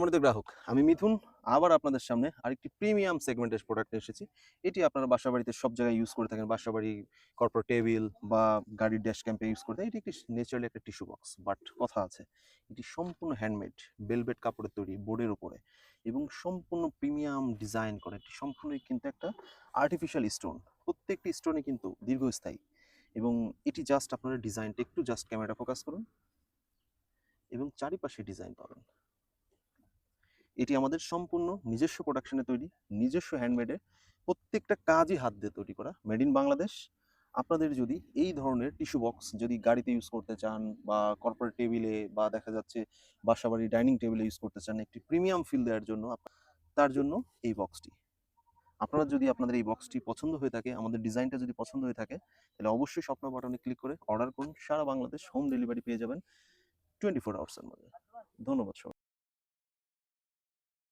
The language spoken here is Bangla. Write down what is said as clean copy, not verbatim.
সম্মানিত গ্রাহক, আমি মিথুন আবার আপনাদের সামনে আরেকটি প্রিমিয়াম সেগমেন্টের প্রোডাক্ট নিয়ে এসেছি। এটি আপনারা বাসাবাড়িতে সব জায়গায় ইউজ করে থাকেন। বাসাবাড়ি, কর্পোরেট টেবিল বা গাড়ির ড্যাশ ক্যাম্পে ইউজ করতে। এটি একটি ন্যাচারালি একটা টিস্যু বক্স। বাট কথা আছে, এটি সম্পূর্ণ হ্যান্ডমেড, ভেলভেট কাপড়ের তৈরি, বোর্ডের উপরে এবং সম্পূর্ণ প্রিমিয়াম ডিজাইন করা। এটি সম্পূর্ণই কিন্তু একটা আর্টিফিশিয়াল স্টোন। প্রত্যেকটি স্টোনই কিন্তু দীর্ঘস্থায়ী এবং এটি জাস্ট আপনারা ডিজাইনটা একটু জাস্ট ক্যামেরা ফোকাস করুন এবং চারিপাশে ডিজাইন পাবেন। এটি আমাদের সম্পূর্ণ নিজস্ব প্রোডাকশনে তৈরি, নিজস্ব হ্যান্ডমেডে, প্রত্যেকটা কাজই হাত দিয়ে তৈরি করা, মেড ইন বাংলাদেশ। আপনাদের যদি এই ধরনের টিস্যু বক্স যদি গাড়িতে ইউজ করতে চান বা কর্পোরেট টেবিলে বা দেখা যাচ্ছে বাসাবাড়ি ডাইনিং টেবিলে ইউজ করতে চান একটি প্রিমিয়াম ফিল দেওয়ার জন্য, তার জন্য এই বক্সটি। আপনারা যদি আপনাদের এই বক্সটি পছন্দ হয়ে থাকে, আমাদের ডিজাইনটা যদি পছন্দ হয়ে থাকে, তাহলে অবশ্যই স্বপ্ন বাটনে ক্লিক করে অর্ডার করুন। সারা বাংলাদেশ হোম ডেলিভারি পেয়ে যাবেন 24 আওয়ার্সের মধ্যে। ধন্যবাদ সবাই।